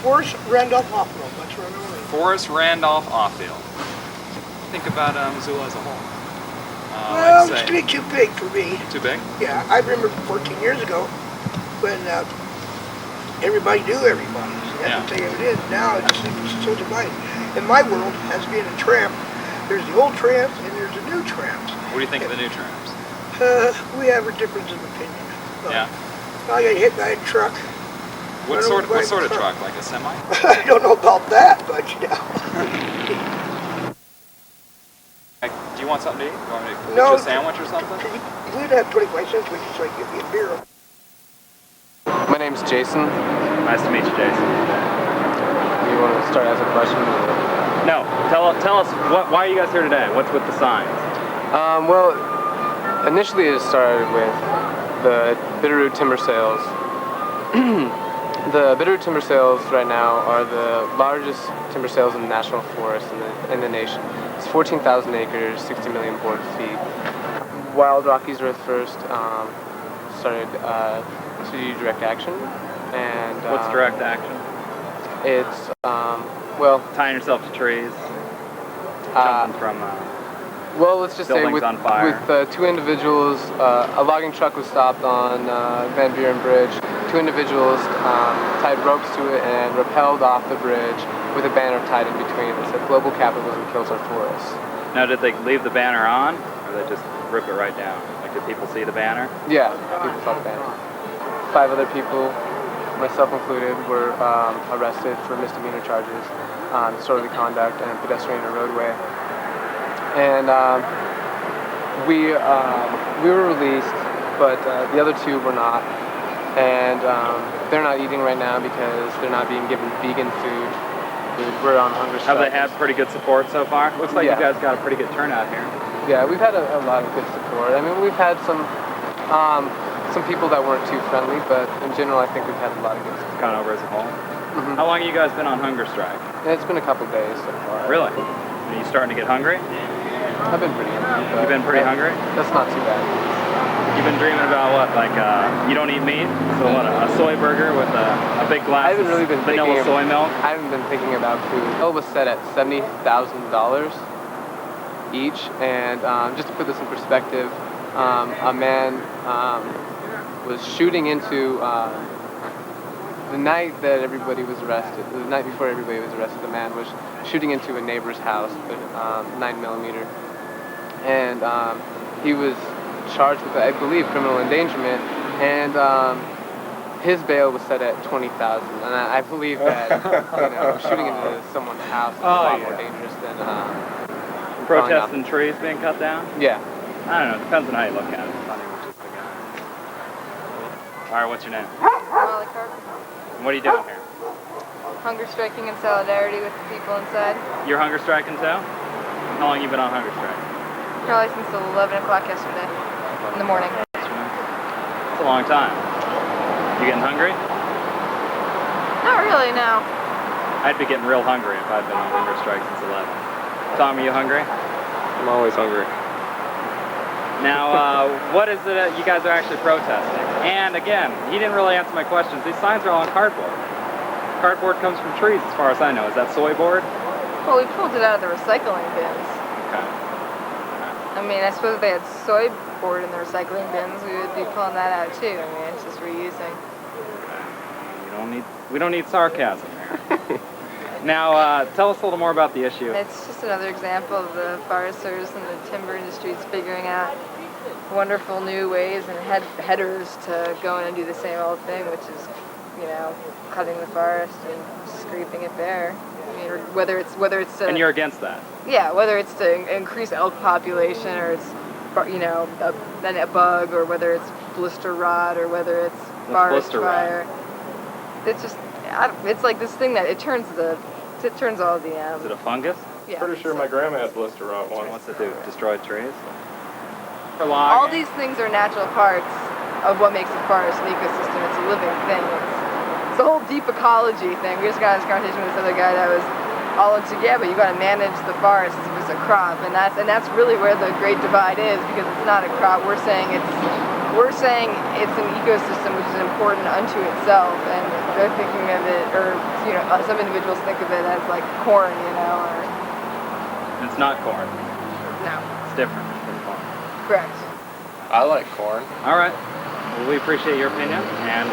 Forrest Randolph Offfield, that's where I'm going. Forrest Randolph Offield. Think about Missoula as a whole. Well, it's getting too big for me. Too big? Yeah, I remember 14 years ago when everybody knew everybody. So that's what it is. Now it just seems so divided. In my world, as being a tramp, there's the old tramps and there's the new tramps. What do you think of the new tramps? We have a difference of opinion. Yeah. I got hit by a truck. What sort of truck? Like a semi? I don't know about that, but you know. Do you want something to eat? You want me to get No, you a sandwich or something? We'd have 25 cents with you so I can give you a beer. My name's Jason. Nice to meet you, Jason. You want to start asking a question? No. Tell us why are you guys here today? What's with the signs? Well, initially it started with the Bitterroot timber sales. The Bitterroot timber sales right now are the largest timber sales in the national forest in the nation. It's 14,000 acres, 60 million board feet. Wild Rockies Earth First started to do direct action. And what's direct action? It's tying yourself to trees, jumping from well, let's just say with two individuals, a logging truck was stopped on Van Buren Bridge. Two individuals tied ropes to it and rappelled off the bridge with a banner tied in between that said "Global Capitalism Kills Our Forests." Now, did they leave the banner on, or did they just rip it right down? Like, did people see the banner? Yeah, people saw the banner. 5 other people, myself included, were arrested for misdemeanor charges, disorderly conduct, and pedestrian in a roadway. And we were released, but the other 2 were not. And they're not eating right now because they're not being given vegan food. We're on hunger strike. Have they had pretty good support so far? Looks like you guys got a pretty good turnout here. Yeah, we've had a lot of good support. I mean, we've had some people that weren't too friendly, but in general, I think we've had a lot of good support. Gone over as a whole. Mm-hmm. How long have you guys been on hunger strike? It's been a couple days so far. Really? Are you starting to get hungry? I've been pretty hungry. You've been pretty hungry? That's not too bad. You've been dreaming about what? Like, you don't eat meat? So what, a soy burger with a big glass of vanilla soy milk? I haven't been thinking about food. It was set at $70,000 each, and just to put this in perspective, a man was shooting into the night that everybody was arrested. The night before everybody was arrested, the man was shooting into a neighbor's house with 9mm, and he was charged with, I believe, criminal endangerment, and his bail was set at $20,000. And I believe that shooting into someone's house is a lot more dangerous than protesting trees being cut down. Yeah. I don't know. It depends on how you look at it. It's not even just the guy. All right. What's your name? Molly Carpenter. And what are you doing here? Hunger striking in solidarity with the people inside. You're hunger striking too? How long have you been on hunger strike? Probably since 11 o'clock yesterday in the morning. It's a long time. You getting hungry? Not really, no. I'd be getting real hungry if I'd been on hunger strike since 11. Tom, are you hungry? I'm always hungry. Now, what is it that you guys are actually protesting? And again, he didn't really answer my questions. These signs are all on cardboard. Cardboard comes from trees, as far as I know. Is that soy board? Well, we pulled it out of the recycling bins. Okay. I mean, I suppose if they had soy board in the recycling bins, we would be pulling that out too. I mean, it's just reusing. We don't need sarcasm here. Now, tell us a little more about the issue. It's just another example of the foresters and the timber industries figuring out wonderful new ways and headers to go in and do the same old thing, which is, cutting the forest and scraping it bare. I mean, whether it's to, and you're against that? Yeah, whether it's to increase elk population, or it's a bug, or whether it's blister rot, or whether it's forest fire. It's just, it's like this thing that it turns all the. Is it a fungus? Yeah. Pretty sure my grandma had blister rot once. What's it do? Destroy trees? All these things are natural parts of what makes a forest an ecosystem. It's a living thing. It's the whole deep ecology thing. We just got in this conversation with this other guy that was all into, but you got to manage the forest as if it's a crop, and that's really where the great divide is, because it's not a crop. We're saying it's we're saying it's an ecosystem which is important unto itself, and they're thinking of it, or some individuals think of it as like corn, or It's not corn. no. It's different from corn. Correct. I like corn. All right. Well, we appreciate your opinion, and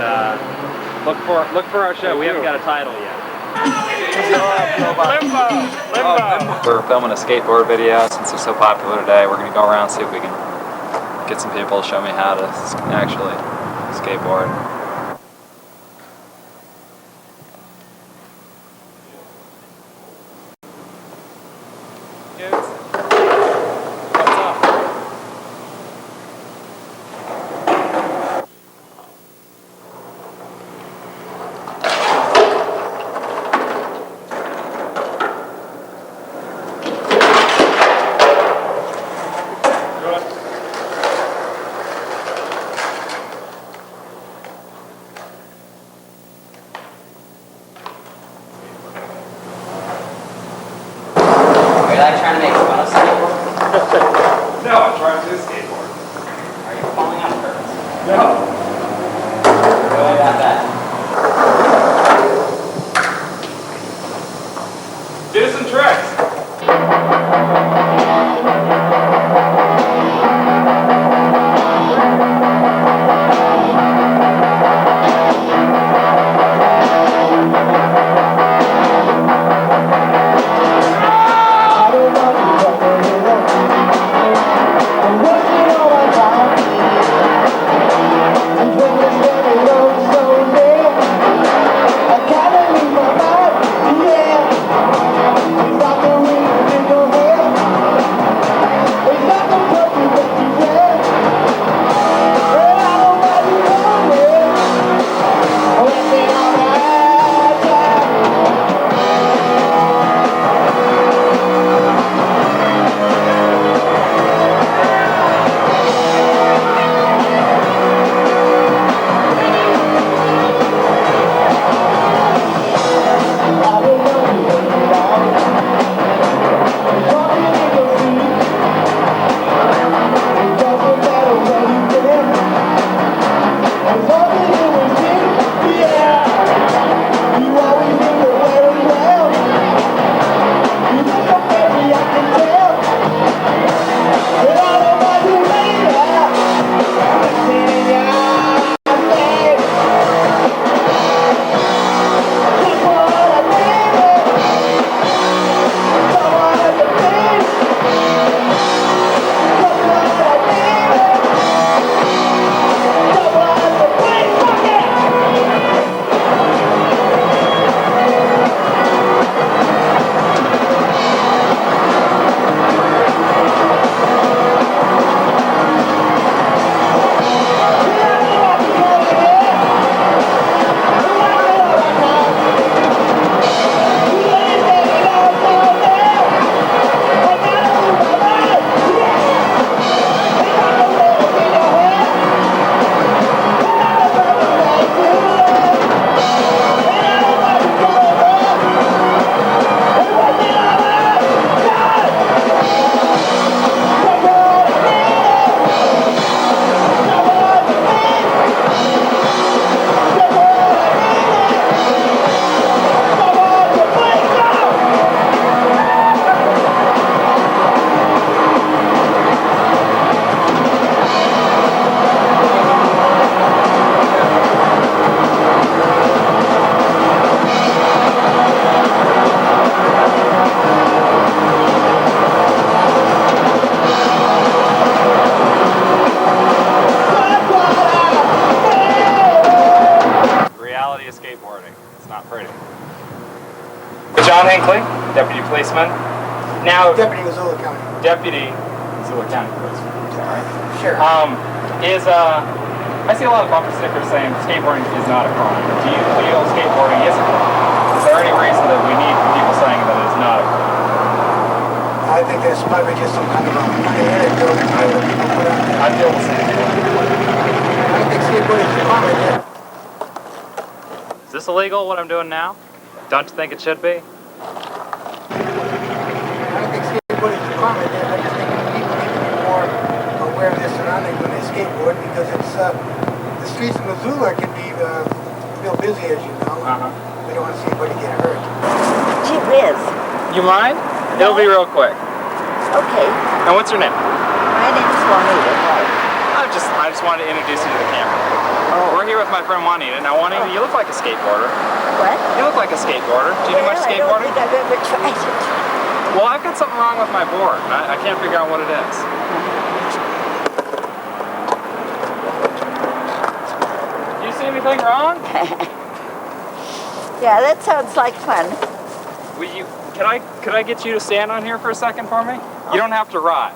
look for our show. We haven't got a title yet. Limbo. We're filming a skateboard video since they're so popular today. We're going to go around and see if we can get some people to show me how to actually skateboard. Are you trying to make fun of skateboard? No, I'm trying to do skateboard. Are you falling on purpose? No. Go about that. Do some tricks. John Hinckley, Deputy Policeman. Now, Deputy Missoula County. Deputy Missoula County Policeman. Sorry. Sure. I see a lot of bumper stickers saying skateboarding is not a crime. Do you feel skateboarding is a crime? Is there any reason that we need people saying that it is not a crime? I think that's probably just some kind of a anecdote that people put out there. I feel the same. I think skateboarding is a crime, yeah. Is this illegal, what I'm doing now? Don't you think it should be? I don't think skateboarding is a crime, I just think people need to be more aware of this surrounding when they skateboard because it's the streets of Missoula can be real busy, as you know. We don't want to see anybody get hurt. Gee whiz. You mind? It'll be real quick. Okay. And what's your name? My name's Juanita. I just wanted to introduce you to the camera. Oh. We're here with my friend Juanita. Now, Juanita, you look like a skateboarder. What? You look like a skateboarder. Do you do much skateboarding? I don't think I've ever tried it. Well, I've got something wrong with my board. I can't figure out what it is. Do you see anything wrong? Yeah, that sounds like fun. Could I get you to stand on here for a second for me? You don't have to ride.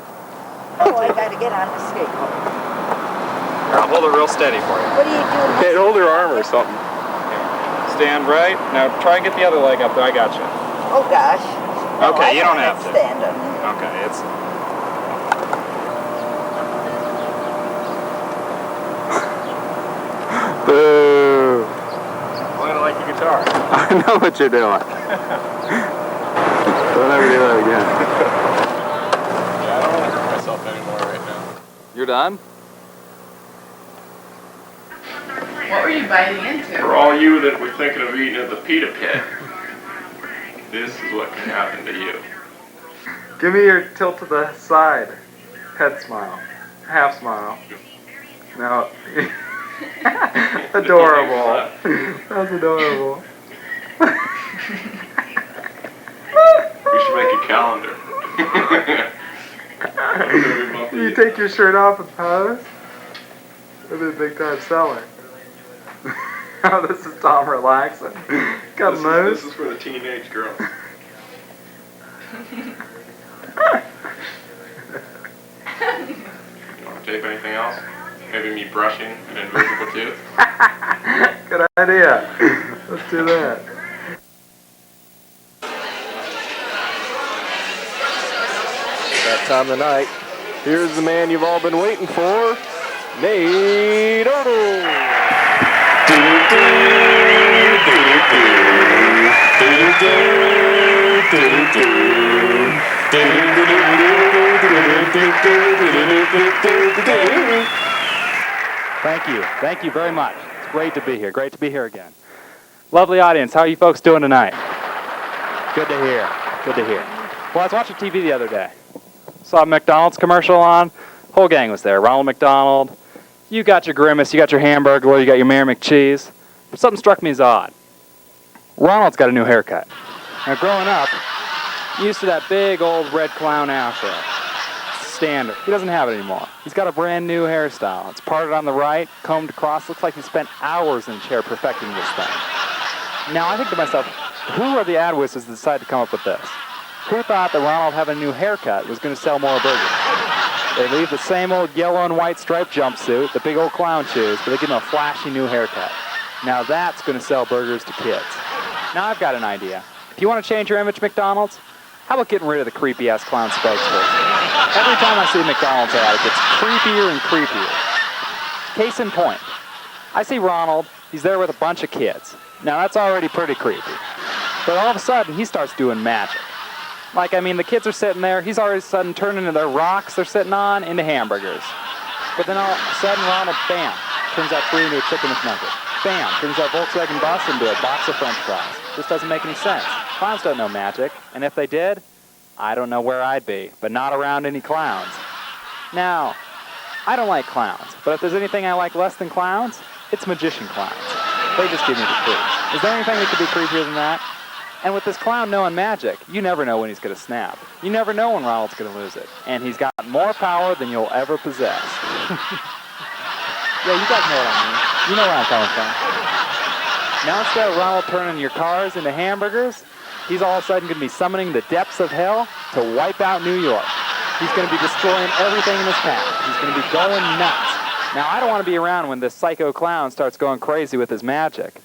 Oh, I gotta get on the skateboard. Here, I'll hold it real steady for you. What are you doing? Okay, hold your arm or something. Stand right. Now try and get the other leg up there. I got you. Oh gosh. No, Okay, I you don't have to. stand on here. Okay, it's... Boo! Playing it like your guitar. I know what you're doing. Don't ever do that again. Yeah, I don't want to hurt myself anymore right now. You're done? What were you biting into? For all you that were thinking of eating at the pita pit, this is what can happen to you. Give me your tilt to the side. Head smile. Half smile. No. Adorable. That's adorable. We should make a calendar. You take your shirt off and pose? That'd be a big time seller. Oh, this is Tom relaxing. Got a nose. This is for the teenage girls. You want to tape anything else? Maybe me brushing an invisible tooth? Good idea. Let's do that. That time of night. Here's the man you've all been waiting for, Nate Odell. Thank you very much. It's great to be here. Great to be here again. Lovely audience. How are you folks doing tonight? Good to hear. Good to hear. Well, I was watching TV the other day. Saw a McDonald's commercial on. Whole gang was there. Ronald McDonald. You got your Grimace. You got your Hamburglar. You got your Mayor McCheese. But something struck me as odd. Ronald's got a new haircut. Now, growing up, used to that big old red clown afro. Standard. He doesn't have it anymore. He's got a brand new hairstyle. It's parted on the right, combed across. Looks like he spent hours in a chair perfecting this thing. Now, I think to myself, who are the ad whistles that decided to come up with this? Who thought that Ronald having a new haircut was going to sell more burgers? They leave the same old yellow and white striped jumpsuit, the big old clown shoes, but they give him a flashy new haircut. Now that's going to sell burgers to kids. Now I've got an idea. If you want to change your image, McDonald's, how about getting rid of the creepy-ass clown spokesperson? Every time I see a McDonald's ad, it gets creepier and creepier. Case in point, I see Ronald, he's there with a bunch of kids. Now that's already pretty creepy. But all of a sudden, he starts doing magic. Like, I mean, the kids are sitting there, he's already sudden turning their rocks they're sitting on into hamburgers. But then all of a sudden, Ronald, bam, turns that free into a chicken McNugget. Bam, turns that Volkswagen bus into a box of French fries. This doesn't make any sense. Clowns don't know magic, and if they did, I don't know where I'd be, but not around any clowns. Now, I don't like clowns, but if there's anything I like less than clowns, it's magician clowns. They just give me the creeps. Is there anything that could be creepier than that? And with this clown knowing magic, you never know when he's going to snap. You never know when Ronald's going to lose it. And he's got more power than you'll ever possess. Yeah, you guys know what I mean. You know where I'm coming from. Now instead of Ronald turning your cars into hamburgers, he's all of a sudden going to be summoning the depths of hell to wipe out New York. He's going to be destroying everything in his path. He's going to be going nuts. Now, I don't want to be around when this psycho clown starts going crazy with his magic.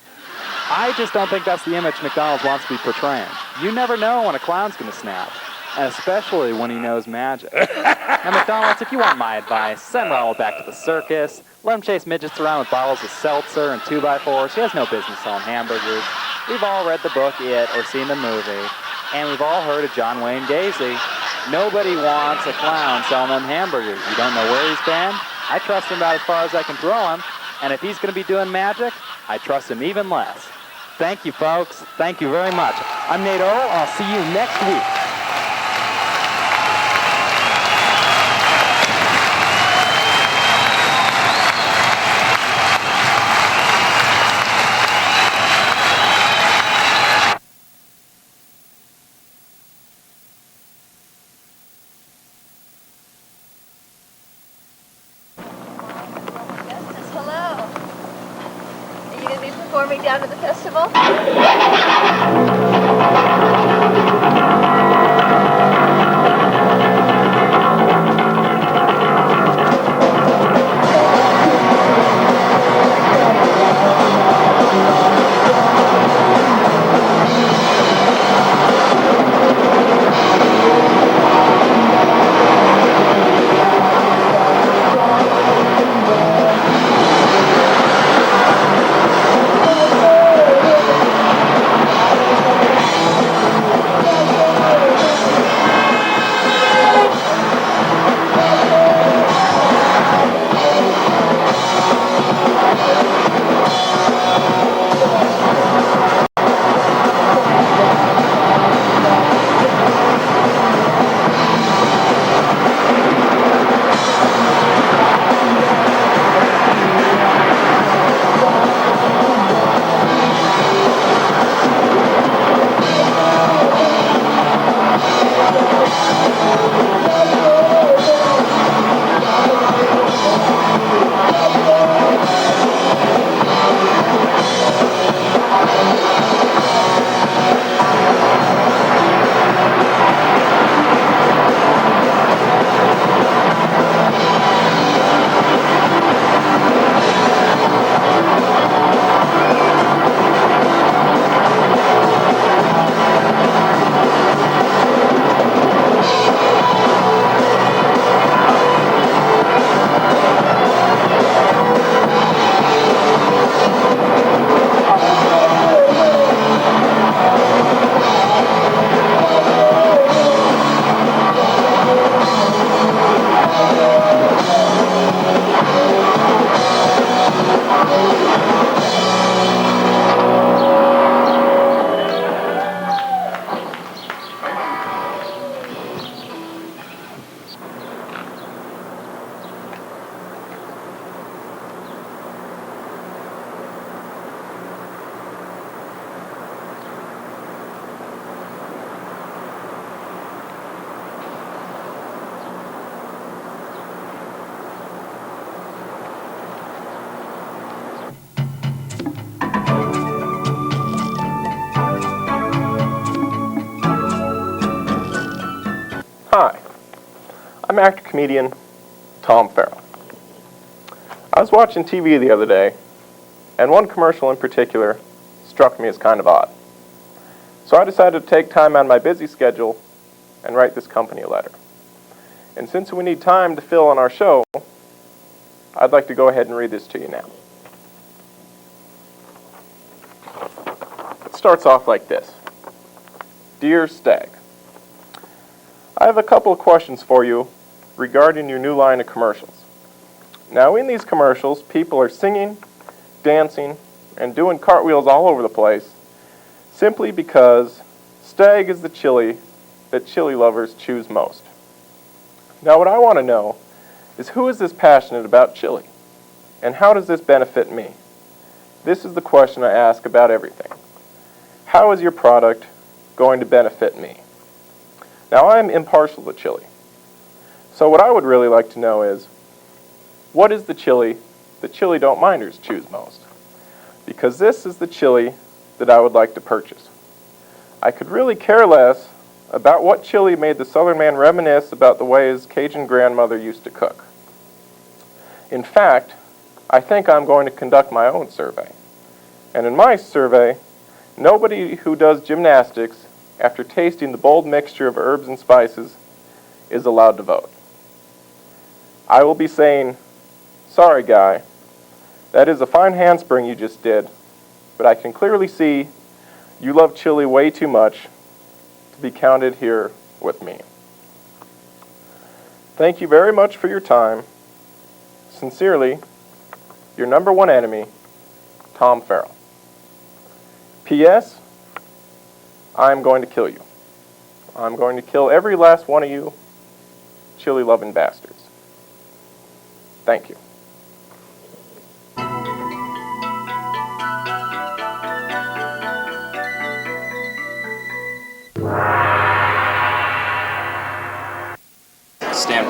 I just don't think that's the image McDonald's wants to be portraying. You never know when a clown's going to snap, and especially when he knows magic. Now, McDonald's, if you want my advice, send Ronald back to the circus. Let him chase midgets around with bottles of seltzer and 2x4s. He has no business selling hamburgers. We've all read the book It or seen the movie, and we've all heard of John Wayne Gacy. Nobody wants a clown selling them hamburgers. You don't know where he's been, I trust him about as far as I can throw him, and if he's going to be doing magic, I trust him even less. Thank you, folks. Thank you very much. I'm Nate O. I'll see you next week. Hello. Are you going to be performing down at the festival? Hi, I'm actor-comedian Tom Farrell. I was watching TV the other day, and one commercial in particular struck me as kind of odd. So I decided to take time out of my busy schedule and write this company a letter. And since we need time to fill on our show, I'd like to go ahead and read this to you now. It starts off like this. Dear Stag, I have a couple of questions for you regarding your new line of commercials. Now, in these commercials, people are singing, dancing, and doing cartwheels all over the place simply because Stag is the chili that chili lovers choose most. Now, what I want to know is who is this passionate about chili, and how does this benefit me? This is the question I ask about everything. How is your product going to benefit me? Now, I'm impartial to chili. So what I would really like to know is, what is the chili that chili don't minders choose most? Because this is the chili that I would like to purchase. I could really care less about what chili made the Southern man reminisce about the way his Cajun grandmother used to cook. In fact, I think I'm going to conduct my own survey. And in my survey, nobody who does gymnastics after tasting the bold mixture of herbs and spices is allowed to vote. I will be saying, sorry guy, that is a fine handspring you just did, but I can clearly see you love chili way too much to be counted here with me. Thank you very much for your time. Sincerely, your number one enemy, Tom Farrell. P.S. I'm going to kill you. I'm going to kill every last one of you chili-loving bastards. Thank you.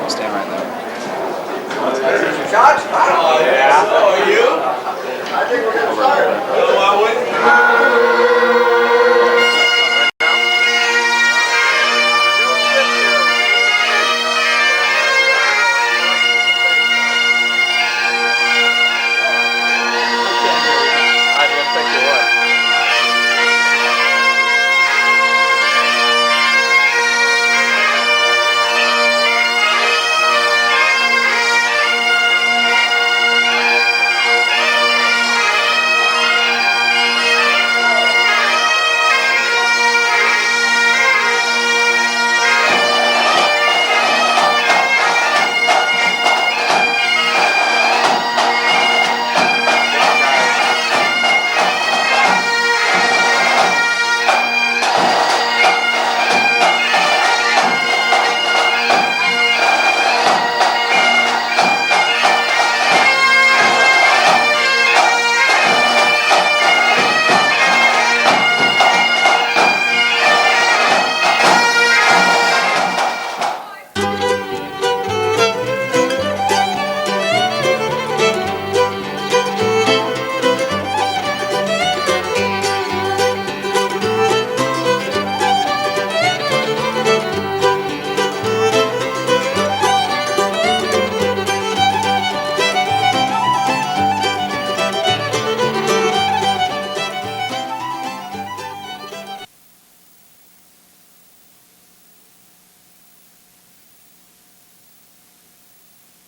Stand right there. Josh, I don't know. Yeah. So are you? I think we're gonna